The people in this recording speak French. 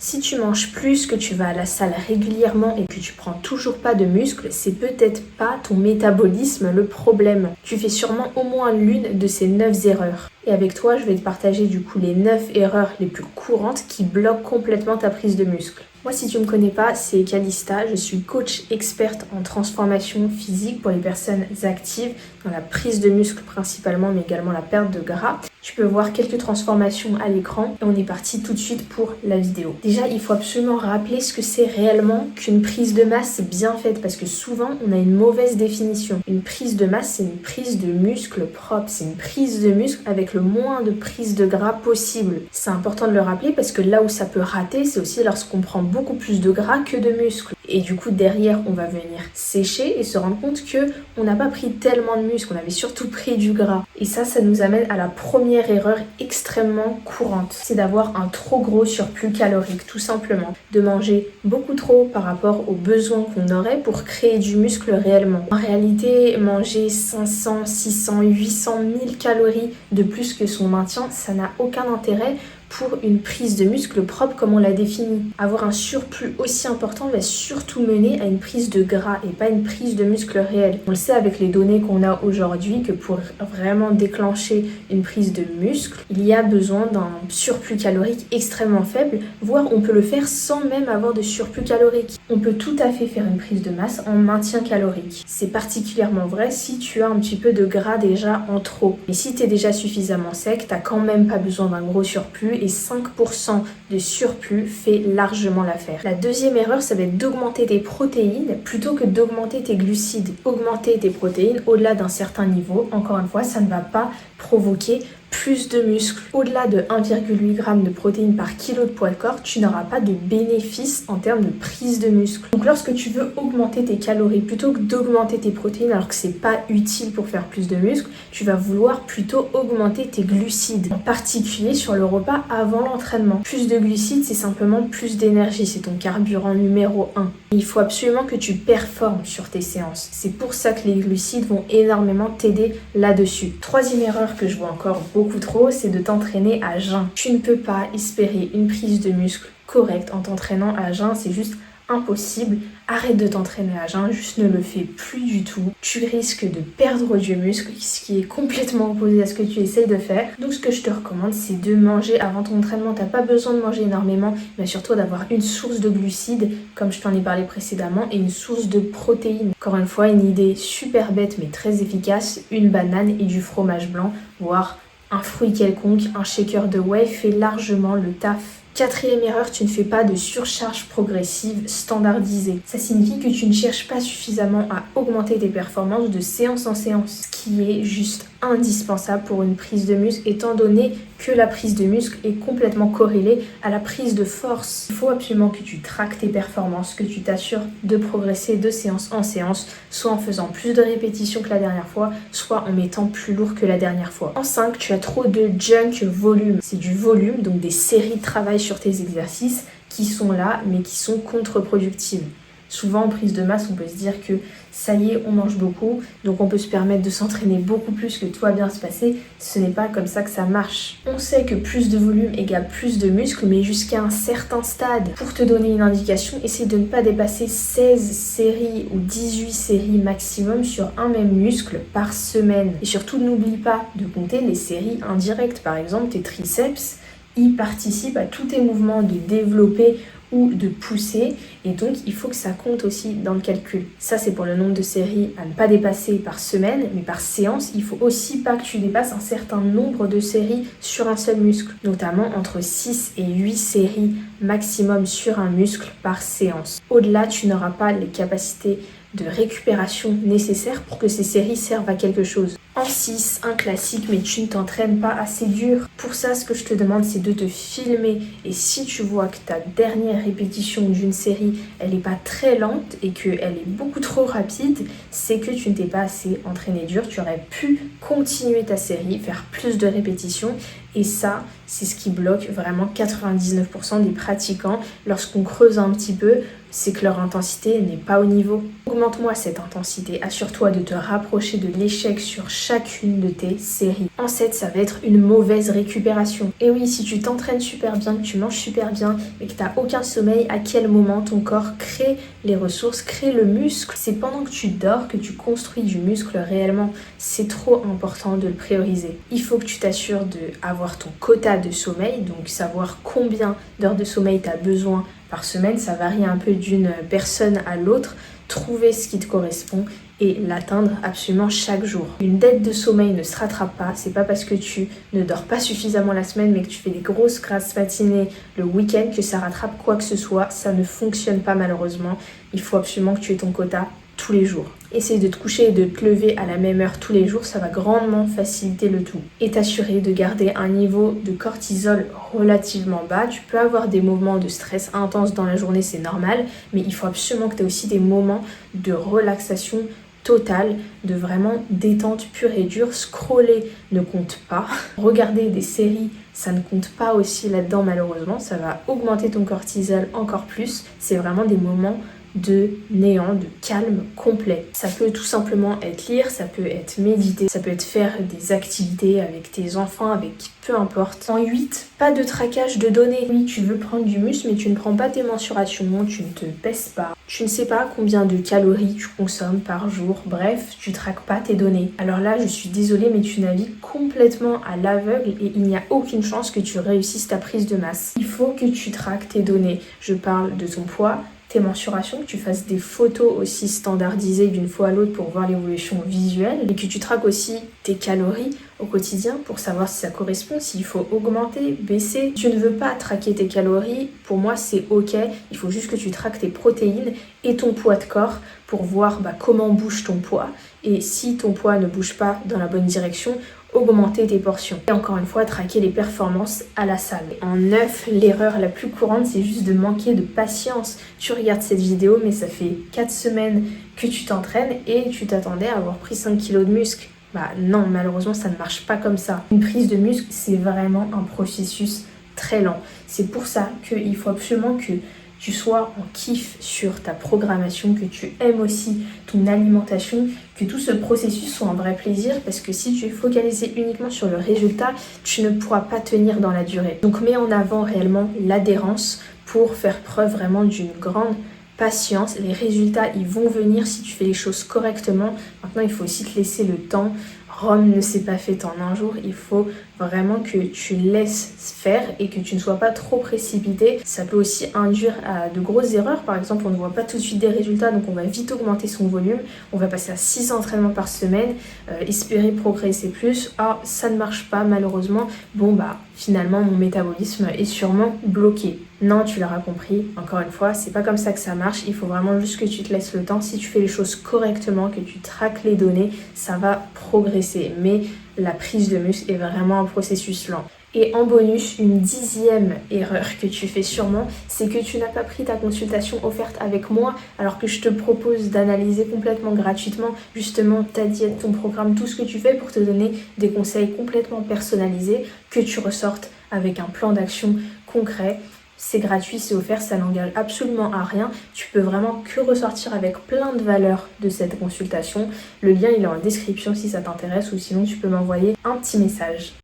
Si tu manges plus, que tu vas à la salle régulièrement et que tu prends toujours pas de muscle, c'est peut-être pas ton métabolisme le problème. Tu fais sûrement au moins l'une de ces 9 erreurs. Et avec toi, je vais te partager du coup les 9 erreurs les plus courantes qui bloquent complètement ta prise de muscle. Moi, si tu ne me connais pas, c'est Calista. Je suis coach experte en transformation physique pour les personnes actives dans la prise de muscle principalement, mais également la perte de gras. Tu peux voir quelques transformations à l'écran et on est parti tout de suite pour la vidéo. Déjà, il faut absolument rappeler ce que c'est réellement qu'une prise de masse bien faite parce que souvent, on a une mauvaise définition. Une prise de masse, c'est une prise de muscle propre. C'est une prise de muscle avec le moins de prise de gras possible. C'est important de le rappeler parce que là où ça peut rater, c'est aussi lorsqu'on prend beaucoup plus de gras que de muscles. Et du coup, derrière, on va venir sécher et se rendre compte que on n'a pas pris tellement de muscles, on avait surtout pris du gras. Et ça nous amène à la première erreur extrêmement courante. C'est d'avoir un trop gros surplus calorique, tout simplement. De manger beaucoup trop par rapport aux besoins qu'on aurait pour créer du muscle réellement. En réalité, manger 500, 600, 800, 1000 calories de plus que son maintien, ça n'a aucun intérêt pour une prise de muscle propre comme on l'a défini. Avoir un surplus aussi important va surtout mener à une prise de gras et pas une prise de muscle réel. On le sait avec les données qu'on a aujourd'hui que pour vraiment déclencher une prise de muscle, il y a besoin d'un surplus calorique extrêmement faible, voire on peut le faire sans même avoir de surplus calorique. On peut tout à fait faire une prise de masse en maintien calorique. C'est particulièrement vrai si tu as un petit peu de gras déjà en trop. Mais si tu es déjà suffisamment sec, tu n'as quand même pas besoin d'un gros surplus et 5% de surplus fait largement l'affaire. La deuxième erreur, ça va être d'augmenter tes protéines plutôt que d'augmenter tes glucides. Augmenter tes protéines au-delà d'un certain niveau, encore une fois, ça ne va pas provoquer plus de muscles. Au-delà de 1,8 g de protéines par kilo de poids de corps, tu n'auras pas de bénéfice en termes de prise de muscle. Donc lorsque tu veux augmenter tes calories plutôt que d'augmenter tes protéines alors que c'est pas utile pour faire plus de muscles, tu vas vouloir plutôt augmenter tes glucides, en particulier sur le repas avant l'entraînement. Plus de glucides, c'est simplement plus d'énergie, c'est ton carburant numéro 1. Il faut absolument que tu performes sur tes séances. C'est pour ça que les glucides vont énormément t'aider là-dessus. Troisième erreur que je vois encore beaucoup trop, c'est de t'entraîner à jeun. Tu ne peux pas espérer une prise de muscle correcte en t'entraînant à jeun, c'est juste impossible. Arrête de t'entraîner à jeun, juste ne le fais plus du tout. Tu risques de perdre du muscle, ce qui est complètement opposé à ce que tu essayes de faire. Donc ce que je te recommande, c'est de manger avant ton entraînement. T'as pas besoin de manger énormément, mais surtout d'avoir une source de glucides, comme je t'en ai parlé précédemment, et une source de protéines. Encore une fois, une idée super bête mais très efficace, une banane et du fromage blanc, voire un fruit quelconque, un shaker de whey fait largement le taf. Quatrième erreur, tu ne fais pas de surcharge progressive standardisée. Ça signifie que tu ne cherches pas suffisamment à augmenter tes performances de séance en séance, ce qui est juste indispensable pour une prise de muscle étant donné que la prise de muscle est complètement corrélée à la prise de force. Il faut absolument que tu traques tes performances, que tu t'assures de progresser de séance en séance, soit en faisant plus de répétitions que la dernière fois, soit en mettant plus lourd que la dernière fois. En 5, tu as trop de junk volume. C'est du volume, donc des séries de travail sur tes exercices qui sont là mais qui sont contre-productives. Souvent en prise de masse, on peut se dire que ça y est, on mange beaucoup, donc on peut se permettre de s'entraîner beaucoup plus, que tout va bien se passer. Ce n'est pas comme ça que ça marche. On sait que plus de volume égale plus de muscles, mais jusqu'à un certain stade. Pour te donner une indication, essaie de ne pas dépasser 16 séries ou 18 séries maximum sur un même muscle par semaine. Et surtout, n'oublie pas de compter les séries indirectes. Par exemple, tes triceps, ils participent à tous tes mouvements de développer ou de pousser, et donc il faut que ça compte aussi dans le calcul. Ça, c'est pour le nombre de séries à ne pas dépasser par semaine, mais par séance, il faut aussi pas que tu dépasses un certain nombre de séries sur un seul muscle, notamment entre 6 et 8 séries maximum sur un muscle par séance. Au-delà, tu n'auras pas les capacités de récupération nécessaires pour que ces séries servent à quelque chose. En 6, un classique, mais tu ne t'entraînes pas assez dur. Pour ça, ce que je te demande, c'est de te filmer. Et si tu vois que ta dernière répétition d'une série, elle n'est pas très lente et qu'elle est beaucoup trop rapide, c'est que tu ne t'es pas assez entraîné dur. Tu aurais pu continuer ta série, faire plus de répétitions. Et ça, c'est ce qui bloque vraiment 99% des pratiquants. Lorsqu'on creuse un petit peu, c'est que leur intensité n'est pas au niveau. Augmente-moi cette intensité. Assure-toi de te rapprocher de l'échec sur chaque chacune de tes séries. En 7, ça va être une mauvaise récupération. Et oui, si tu t'entraînes super bien, que tu manges super bien, mais que tu n'as aucun sommeil, à quel moment ton corps crée les ressources, crée le muscle? C'est pendant que tu dors que tu construis du muscle réellement. C'est trop important de le prioriser. Il faut que tu t'assures d'avoir ton quota de sommeil, donc savoir combien d'heures de sommeil tu as besoin par semaine. Ça varie un peu d'une personne à l'autre. Trouver ce qui te correspond et l'atteindre absolument chaque jour. Une dette de sommeil ne se rattrape pas. C'est pas parce que tu ne dors pas suffisamment la semaine mais que tu fais des grosses grasses matinées le week-end que ça rattrape quoi que ce soit. Ça ne fonctionne pas malheureusement. Il faut absolument que tu aies ton quota tous les jours. Essaye de te coucher et de te lever à la même heure tous les jours, ça va grandement faciliter le tout. Et t'assurer de garder un niveau de cortisol relativement bas. Tu peux avoir des moments de stress intense dans la journée, c'est normal, mais il faut absolument que tu aies aussi des moments de relaxation totale, de vraiment détente pure et dure. Scroller ne compte pas. Regarder des séries, ça ne compte pas aussi là-dedans malheureusement. Ça va augmenter ton cortisol encore plus. C'est vraiment des moments de néant, de calme complet. Ça peut tout simplement être lire, ça peut être méditer, ça peut être faire des activités avec tes enfants, avec qui, peu importe. En 8, pas de traquage de données. Oui, tu veux prendre du muscle, mais tu ne prends pas tes mensurations, tu ne te pèses pas. Tu ne sais pas combien de calories tu consommes par jour. Bref, tu traques pas tes données. Alors là, je suis désolée, mais tu navigues complètement à l'aveugle et il n'y a aucune chance que tu réussisses ta prise de masse. Il faut que tu traques tes données. Je parle de ton poids, tes mensurations, que tu fasses des photos aussi standardisées d'une fois à l'autre pour voir l'évolution visuelle et que tu traques aussi tes calories au quotidien pour savoir si ça correspond, s'il faut augmenter, baisser. Tu ne veux pas traquer tes calories, pour moi c'est ok, il faut juste que tu traques tes protéines et ton poids de corps pour voir comment bouge ton poids et si ton poids ne bouge pas dans la bonne direction, augmenter tes portions. Et encore une fois, traquer les performances à la salle. En 9, l'erreur la plus courante, c'est juste de manquer de patience. Tu regardes cette vidéo, mais ça fait 4 semaines que tu t'entraînes et tu t'attendais à avoir pris 5 kilos de muscle. Non, malheureusement, ça ne marche pas comme ça. Une prise de muscle, c'est vraiment un processus très lent. C'est pour ça qu'il faut absolument que tu sois en kiff sur ta programmation, que tu aimes aussi ton alimentation, que tout ce processus soit un vrai plaisir parce que si tu es focalisé uniquement sur le résultat, tu ne pourras pas tenir dans la durée. Donc mets en avant réellement l'adhérence pour faire preuve vraiment d'une grande patience. Les résultats, ils vont venir si tu fais les choses correctement. Maintenant, il faut aussi te laisser le temps. Rome ne s'est pas faite en un jour, il faut vraiment que tu laisses faire et que tu ne sois pas trop précipité. Ça peut aussi induire à de grosses erreurs. Par exemple, on ne voit pas tout de suite des résultats, donc on va vite augmenter son volume. On va passer à 6 entraînements par semaine, espérer progresser plus. Ah, ça ne marche pas malheureusement. Finalement, mon métabolisme est sûrement bloqué. Non, tu l'auras compris, encore une fois, c'est pas comme ça que ça marche. Il faut vraiment juste que tu te laisses le temps. Si tu fais les choses correctement, que tu traques les données, ça va progresser. Mais la prise de muscle est vraiment un processus lent. Et en bonus, une 10e erreur que tu fais sûrement, c'est que tu n'as pas pris ta consultation offerte avec moi alors que je te propose d'analyser complètement gratuitement justement ta diète, ton programme, tout ce que tu fais pour te donner des conseils complètement personnalisés, que tu ressortes avec un plan d'action concret. C'est gratuit, c'est offert, ça n'engage absolument à rien. Tu peux vraiment que ressortir avec plein de valeurs de cette consultation. Le lien il est en description si ça t'intéresse ou sinon tu peux m'envoyer un petit message.